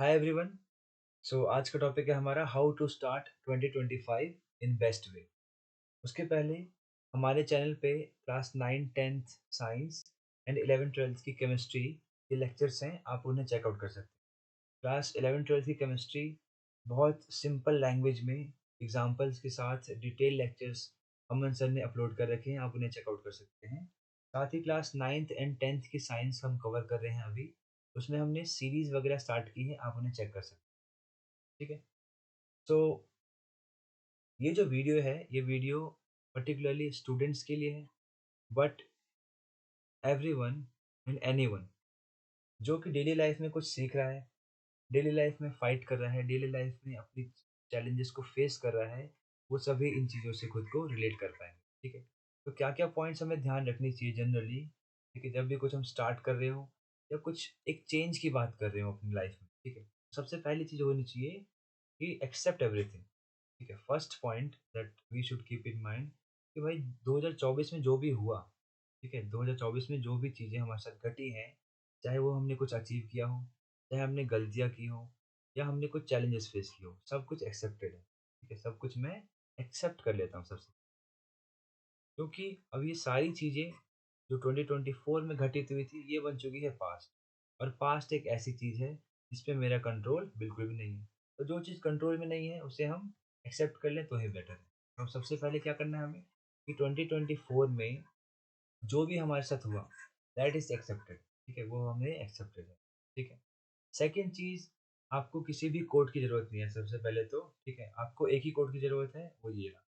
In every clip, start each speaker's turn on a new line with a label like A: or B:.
A: Hi everyone. सो आज का topic है हमारा how to start 2025 in best way. उसके पहले हमारे चैनल पे class 9 10th science and 11 12th की केमिस्ट्री के लेक्चर्स हैं, आप उन्हें चेकआउट कर सकते हैं। क्लास 11 12th की केमिस्ट्री बहुत सिंपल लैंग्वेज में एग्जांपल्स के साथ डिटेल लेक्चर्स अमन सर ने अपलोड कर रखे हैं, आप उन्हें चेकआउट कर सकते हैं। साथ ही क्लास 9th एंड 10th की साइंस हम कवर कर रहे हैं अभी, उसमें हमने सीरीज वगैरह स्टार्ट की है, आप उन्हें चेक कर सकते हैं। ठीक है। तो ये जो वीडियो है, ये वीडियो पर्टिकुलरली स्टूडेंट्स के लिए है, बट एवरीवन एंड एनीवन जो कि डेली लाइफ में कुछ सीख रहा है, डेली लाइफ में फाइट कर रहा है, डेली लाइफ में अपनी चैलेंजेस को फेस कर रहा है, वो सभी इन चीज़ों से खुद को रिलेट कर पाएंगे। ठीक है। तो क्या क्या पॉइंट्स हमें ध्यान रखनी चाहिए जनरली, ठीक है, जब भी कुछ हम स्टार्ट कर रहे हो या कुछ एक चेंज की बात कर रहे हो अपनी लाइफ में। ठीक है। सबसे पहली चीज़ होनी चाहिए कि एक्सेप्ट एवरीथिंग। ठीक है, first point that we should keep in mind कि भाई 2024 में जो भी हुआ, ठीक है, 2024 में जो भी चीज़ें हमारे साथ घटी हैं, चाहे वो हमने कुछ अचीव किया हो, चाहे हमने गलतियाँ की हो या हमने कुछ चैलेंजेस फेस किए हो, सब कुछ एक्सेप्टेड है। ठीक है, सब कुछ मैं एक्सेप्ट कर लेता हूँ सबसे, क्योंकि अब ये सारी चीज़ें जो 2024 में घटित हुई थी, ये बन चुकी है पास्ट। और पास्ट एक ऐसी चीज़ है जिस पे मेरा कंट्रोल बिल्कुल भी नहीं है। तो जो चीज़ कंट्रोल में नहीं है उसे हम एक्सेप्ट कर लें तो ही बेटर है। तो सबसे पहले क्या करना है हमें कि 2024 में जो भी हमारे साथ हुआ, दैट इज एक्सेप्टेड। ठीक है, वो हमें एक्सेप्टेड है। ठीक है। सेकेंड चीज़, आपको किसी भी कोड की ज़रूरत नहीं है सबसे पहले तो। ठीक है, आपको एक ही कोड की ज़रूरत है, वो ये रहा,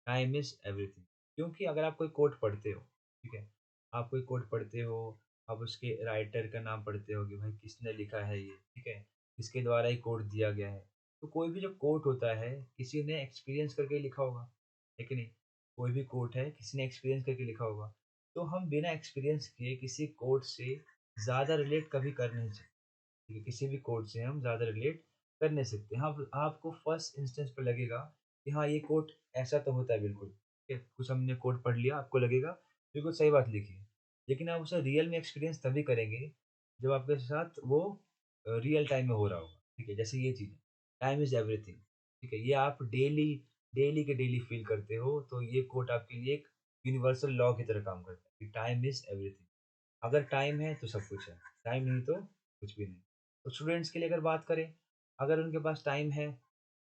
A: टाइम इज़ एवरीथिंग। क्योंकि अगर आप कोई कोट पढ़ते हो, ठीक है, आप कोई कोट पढ़ते हो, आप उसके राइटर का नाम पढ़ते हो कि भाई किसने लिखा है ये, ठीक है, किसके द्वारा ये कोट दिया गया है। तो कोई भी जो कोट होता है, किसी ने एक्सपीरियंस करके लिखा होगा, है कि नहीं? कोई भी कोट है, किसी ने एक्सपीरियंस करके लिखा होगा। तो हम बिना एक्सपीरियंस किए किसी कोट से ज़्यादा रिलेट कभी कर नहीं सकते। ठीक है, किसी भी कोट से हम ज़्यादा रिलेट कर नहीं सकते। हाँ, आपको फर्स्ट इंस्टेंस पे लगेगा कि हाँ, ये कोट ऐसा तो होता है बिल्कुल। ठीक है, कुछ हमने कोट पढ़ लिया, आपको लगेगा बिल्कुल सही बात लिखी है। लेकिन आप उसे रियल में एक्सपीरियंस तभी करेंगे जब आपके साथ वो रियल टाइम में हो रहा होगा। ठीक है, जैसे ये चीज़ है, टाइम इज़ एवरीथिंग। ठीक है, ये आप डेली डेली के डेली फ़ील करते हो, तो ये कोट आपके लिए एक यूनिवर्सल लॉ की तरह काम करता है कि टाइम इज़ एवरीथिंग। अगर टाइम है तो सब कुछ है, टाइम नहीं तो कुछ भी नहीं। तो स्टूडेंट्स के लिए अगर बात करें, अगर उनके पास टाइम है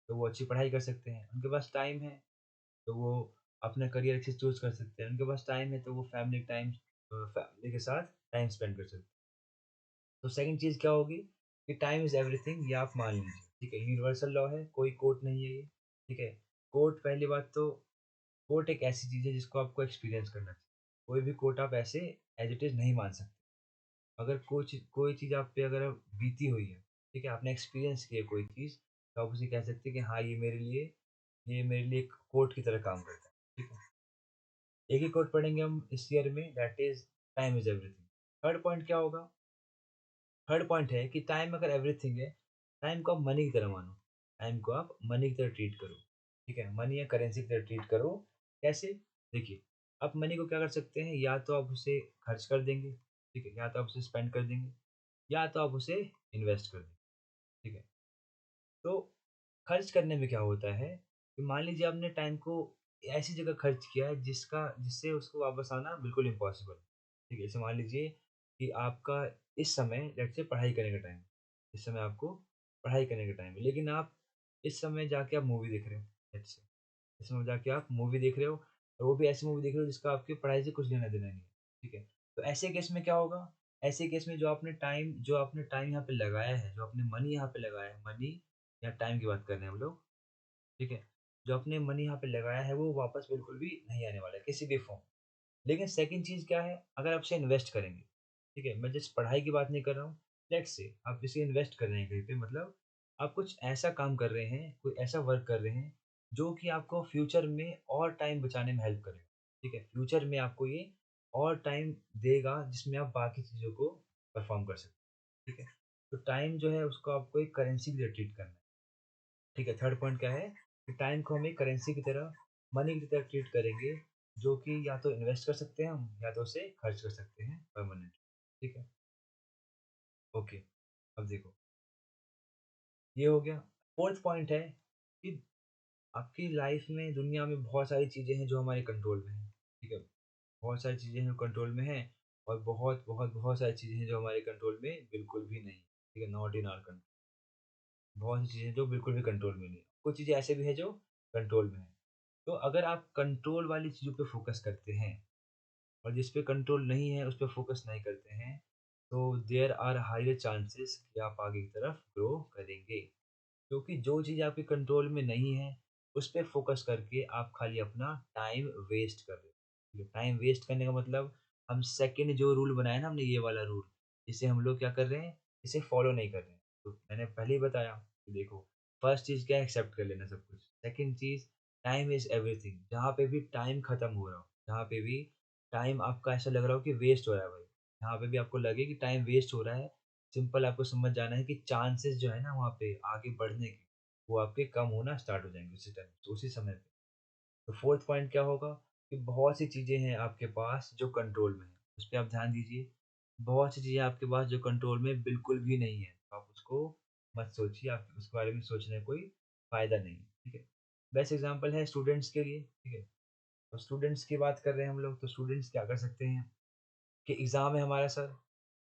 A: तो वो अच्छी पढ़ाई कर सकते हैं, उनके पास टाइम है तो वो अपना करियर अच्छे से चूज़ कर सकते हैं, उनके पास टाइम है तो वो फैमिली के साथ टाइम स्पेंड कर सकते हैं। तो सेकंड चीज़ क्या होगी कि टाइम इज़ एवरीथिंग, ये आप मान लीजिए। ठीक है, यूनिवर्सल लॉ है, कोई कोट नहीं है ये। ठीक है, कोट, पहली बात तो कोट एक ऐसी चीज़ है जिसको आपको एक्सपीरियंस करना चाहिए। कोई भी कोट आप ऐसे एज़ इट इज़ नहीं मान सकते। अगर कोई चीज़ आप पे अगर बीती हुई है, ठीक है, आपने एक्सपीरियंस किया कोई चीज़, तो आप उसे कह सकते हैं कि हाँ, ये मेरे लिए एक कोट की तरह काम करता है। ठीक है। एक ही कोट पढ़ेंगे हम इस ईयर में, that is time is everything. Third point क्या होगा? थर्ड पॉइंट है कि टाइम अगर एवरीथिंग है, टाइम को आप मनी की तरह मानो। टाइम को आप मनी की तरह ट्रीट करो। ठीक है, मनी या करेंसी की तरह ट्रीट करो। कैसे? देखिए, आप मनी को क्या कर सकते हैं, या तो आप उसे खर्च कर देंगे, ठीक है, या तो आप उसे स्पेंड कर देंगे, या तो आप उसे इन्वेस्ट कर दें। ठीक है। तो खर्च करने में क्या होता है कि मान लीजिए आपने टाइम को ऐसी जगह खर्च किया है जिससे उसको वापस आना बिल्कुल इम्पॉसिबल। ठीक है, जैसे मान लीजिए कि आपका इस समय लेट्स से पढ़ाई करने का टाइम है। इस समय आपको पढ़ाई करने का टाइम है, लेकिन आप इस समय जाके आप मूवी देख रहे हो, लेट्स से। इस समय जाके आप मूवी देख रहे हो, और वो भी ऐसी मूवी देख रहे हो जिसका आपकी पढ़ाई से कुछ लेना-देना नहीं है। ठीक है? तो ऐसे केस में क्या होगा? ऐसे केस में जो आपने टाइम यहाँ पे लगाया है, जो आपने मनी यहाँ पे लगाया है, मनी या टाइम की बात कर रहे हैं हम लोग, ठीक है? जो आपने मनी यहाँ पे लगाया है, वो वापस बिल्कुल भी नहीं आने वाला है, किसी भी फ़ॉर्म। लेकिन सेकंड चीज़ क्या है, अगर आप इसे इन्वेस्ट करेंगे, ठीक है? मैं जस्ट पढ़ाई की बात नहीं कर रहा हूँ। लेट्स से आप इसे इन्वेस्ट कर रहे हैं कहीं पे, मतलब आप कुछ ऐसा काम कर रहे हैं, कोई ऐसा वर्क कर रहे हैं, जो कि आपको फ्यूचर में और टाइम बचाने में हेल्प करेगा। ठीक है? फ्यूचर में आपको ये और टाइम देगा जिसमें आप बाकी चीज़ों को परफ़ॉर्म कर सकते हैं। ठीक है? तो टाइम जो है उसको आपको एक करेंसी की तरह ट्रीट करना है। ठीक है, थर्ड पॉइंट क्या है कि टाइम को हम एक करेंसी की तरह, मनी की तरह ट्रीट करेंगे, जो कि या तो इन्वेस्ट कर सकते हैं हम, या तो उसे खर्च कर सकते हैं परमानेंट। ठीक है? ओके, अब देखो, ये हो गया। फोर्थ पॉइंट है कि आपकी लाइफ में, दुनिया में बहुत सारी चीज़ें हैं जो हमारे कंट्रोल में हैं, ठीक है? बहुत सारी चीज़ें हैं जो कंट्रोल में हैं, और बहुत बहुत बहुत सारी चीज़ें हैं जो हमारे कंट्रोल में बिल्कुल भी नहीं, ठीक है? Not in our control. बहुत सी चीज़ें जो बिल्कुल भी कंट्रोल में नहीं है। कुछ चीज़ें ऐसे भी हैं जो कंट्रोल में है। तो अगर आप कंट्रोल वाली चीज़ों पे फोकस करते हैं और जिस पे कंट्रोल नहीं है उस पे फोकस नहीं करते हैं, तो देयर आर हायर चांसेस कि आप आगे की तरफ ग्रो करेंगे। क्योंकि जो चीज़ आपके कंट्रोल में नहीं है, उस पे फ़ोकस करके आप खाली अपना टाइम वेस्ट कर रहे हो। ठीक है? टाइम वेस्ट करने का मतलब, हम सेकंड जो रूल बनाया ना हमने, ये वाला रूल, इसे हम लोग क्या कर रहे हैं, इसे फ़ॉलो नहीं कर रहे हैं। तो मैंने पहले ही बताया कि देखो, फर्स्ट चीज़ क्या है, एक्सेप्ट कर लेना सब कुछ। Second cheese, time is everything. जहाँ पे भी टाइम खत्म हो रहा हो, जहाँ पे भी टाइम आपका ऐसा लग रहा हो कि वेस्ट हो रहा है भाई, जहाँ पे भी आपको लगे कि टाइम वेस्ट हो रहा है, सिंपल आपको समझ जाना है कि चांसेस जो है ना वहाँ पे आगे बढ़ने के, वो आपके कम होना स्टार्ट हो जाएँगे उसी टाइम, तो उसी समय पे। तो फोर्थ पॉइंट क्या होगा कि बहुत सी चीज़ें हैं आपके पास जो कंट्रोल में हैं, उस पे आप ध्यान दीजिए। बहुत सी चीज़ें आपके पास जो कंट्रोल में बिल्कुल भी नहीं है, तो आप उसको मत सोचिए, आप उसके बारे में सोचने का कोई फ़ायदा नहीं है, ठीक है? बेस्ट एग्ज़ाम्पल है स्टूडेंट्स के लिए, ठीक है? तो स्टूडेंट्स की बात कर रहे हैं हम लोग, तो स्टूडेंट्स क्या कर सकते हैं कि एग्ज़ाम है हमारा सर,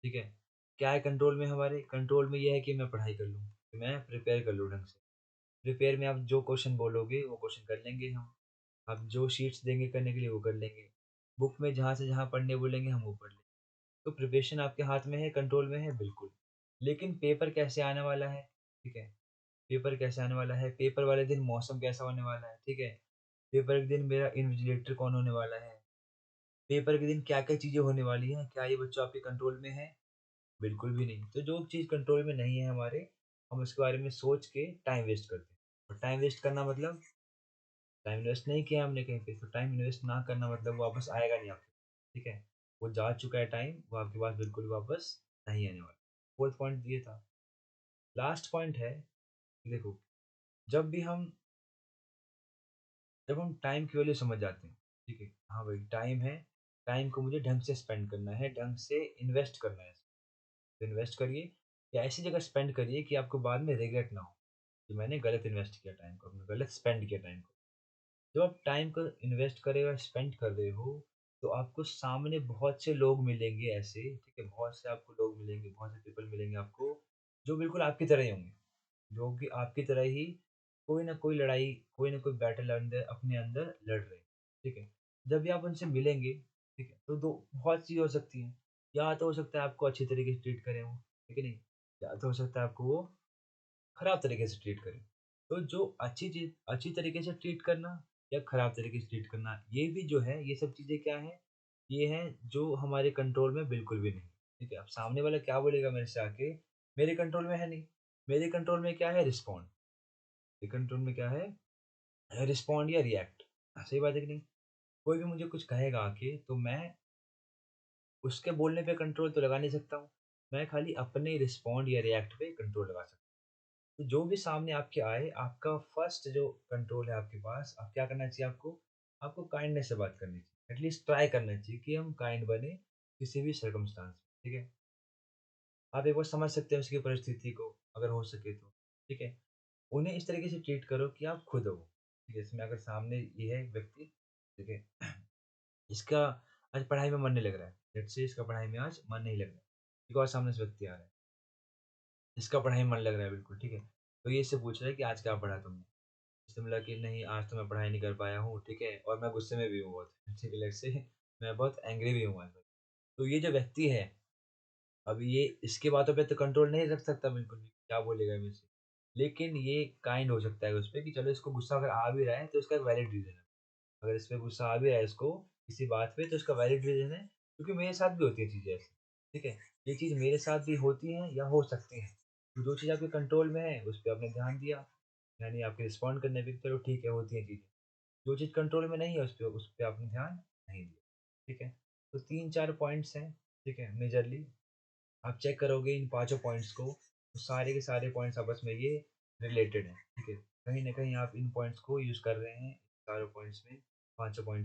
A: ठीक है? क्या है कंट्रोल में हमारे? कंट्रोल में ये है कि मैं पढ़ाई कर लूँ, कि मैं प्रिपेयर कर लूँ ढंग से। प्रिपेयर में आप जो क्वेश्चन बोलोगे वो क्वेश्चन कर लेंगे हम। आप जो शीट्स देंगे करने के लिए वो कर लेंगे। बुक में जहाँ से जहाँ पढ़ने बोलेंगे हम वो पढ़ लेंगे। तो प्रिपरेशन आपके हाथ में है, कंट्रोल में है बिल्कुल। लेकिन पेपर कैसे आने वाला है, ठीक है? पेपर कैसे आने वाला है, पेपर वाले दिन मौसम कैसा होने वाला है, ठीक है? पेपर के दिन मेरा इन्विजिलेटर कौन होने वाला है? पेपर के दिन क्या-क्या चीज़ें होने वाली हैं, क्या ये बच्चों आपके कंट्रोल में है? बिल्कुल भी नहीं। तो जो चीज़ कंट्रोल में नहीं है हमारे, हम उसके बारे में सोच के टाइम वेस्ट करते हैं। और टाइम वेस्ट करना मतलब, टाइम इन्वेस्ट नहीं किया हमने कहीं पे, तो टाइम इन्वेस्ट ना करना मतलब वो वापस आएगा नहीं आपके पास, ठीक है? वो जा चुका है टाइम, वो आपके पास बिल्कुल वापस नहीं आने वाला। फोर्थ पॉइंट ये था। लास्ट पॉइंट है कि देखो, जब भी हम जब हम टाइम की वैल्यू समझ जाते हैं, ठीक है? हाँ भाई, टाइम है, टाइम को मुझे ढंग से स्पेंड करना है, ढंग से इन्वेस्ट करना है। तो इन्वेस्ट करिए, या ऐसी जगह स्पेंड करिए कि आपको बाद में रिग्रेट ना हो कि मैंने गलत इन्वेस्ट किया टाइम को, अपने गलत स्पेंड किया टाइम को। जब आप टाइम को इन्वेस्ट कर रहे हो या स्पेंड कर रहे हो, तो आपको सामने बहुत से लोग मिलेंगे ऐसे, ठीक है? बहुत से आपको लोग मिलेंगे, बहुत से पीपल मिलेंगे आपको, जो बिल्कुल आपकी तरह ही होंगे, जो कि आपकी तरह ही कोई ना कोई लड़ाई, कोई ना कोई बैटल अंदर अपने अंदर लड़ रहे हैं, ठीक है? जब भी आप उनसे मिलेंगे, ठीक है? तो 2 बहुत चीज़ें हो सकती हैं। या तो हो सकता है आपको अच्छी तरीके से ट्रीट करें वो, ठीक है नहीं? या तो हो सकता है आपको वो खराब तरीके से ट्रीट करें। तो जो अच्छी चीज़, अच्छी तरीके से ट्रीट करना या खराब तरीके से ट्रीट करना, ये भी जो है, ये सब चीज़ें क्या हैं? ये हैं जो हमारे कंट्रोल में बिल्कुल भी नहीं, ठीक है? अब सामने वाला क्या बोलेगा मेरे से आके, मेरे कंट्रोल में है नहीं। मेरे कंट्रोल में क्या है? रिस्पॉन्ड। मेरे कंट्रोल में क्या है? रिस्पॉन्ड या रिएक्ट। सही बात है कि नहीं? कोई भी मुझे कुछ कहेगा आके, तो मैं उसके बोलने पे कंट्रोल तो लगा नहीं सकता हूँ। मैं खाली अपने रिस्पॉन्ड या रिएक्ट पे कंट्रोल लगा सकता हूँ। तो जो भी सामने आपके आए, आपका फर्स्ट जो कंट्रोल है आपके पास, आप क्या करना चाहिए आपको? आपको काइंडनेस से बात करनी चाहिए। एटलीस्ट ट्राई करना चाहिए कि हम काइंड बने किसी भी सर्कमस्टांस में, ठीक है? आप एक बार समझ सकते हैं उसकी परिस्थिति को, अगर हो सके तो, ठीक है? उन्हें इस तरीके से ट्रीट करो कि आप खुद हो, ठीक है? इसमें अगर सामने ये है व्यक्ति, ठीक है? इसका आज पढ़ाई में मन नहीं लग रहा है। लेट्स से इसका पढ़ाई में आज मन नहीं लग रहा है। एक और सामने से व्यक्ति आ रहा है, इसका पढ़ाई में मन लग रहा है बिल्कुल, ठीक है? तो ये इससे पूछ रहा है कि आज क्या पढ़ा तुमने? इसने बोला कि नहीं, आज तो मैं पढ़ाई नहीं कर पाया हूँ, ठीक है? और मैं गुस्से में भी हूँ बहुत, ठीक है? लेट्स से मैं बहुत एंग्री भी हूँ आज। तो ये जो व्यक्ति है, अब ये इसकी बातों पे तो कंट्रोल नहीं रख सकता बिल्कुल भी, क्या बोलेगा मेरे से। लेकिन ये काइंड हो सकता है उस पे कि चलो, इसको गुस्सा अगर आ भी रहा है तो इसका एक वैलिड रीज़न है। अगर इस पे गुस्सा आ भी रहा है इसको किसी बात पे, तो इसका वैलिड रीज़न है, क्योंकि मेरे साथ भी होती है चीज़ें ऐसी, ठीक है? ये चीज़ मेरे साथ भी होती हैं या हो सकती हैं। तो जो चीज़ आपके कंट्रोल में है उस पे आपने ध्यान दिया, यानी आपके रिस्पॉन्ड करने पे, चलो ठीक है, होती हैं चीज़ें। जो चीज़ कंट्रोल में नहीं है उस पे आपने ध्यान नहीं दिया, ठीक है? तो 3-4 पॉइंट्स हैं, ठीक है? मेजरली आप चेक करोगे इन पाँचों पॉइंट्स को, तो सारे के सारे पॉइंट्स आपस में ये रिलेटेड हैं, ठीक है? कहीं न कहीं आप इन पॉइंट्स को यूज़ कर रहे हैं, चारों पॉइंट्स में, पाँचों पॉइंट्स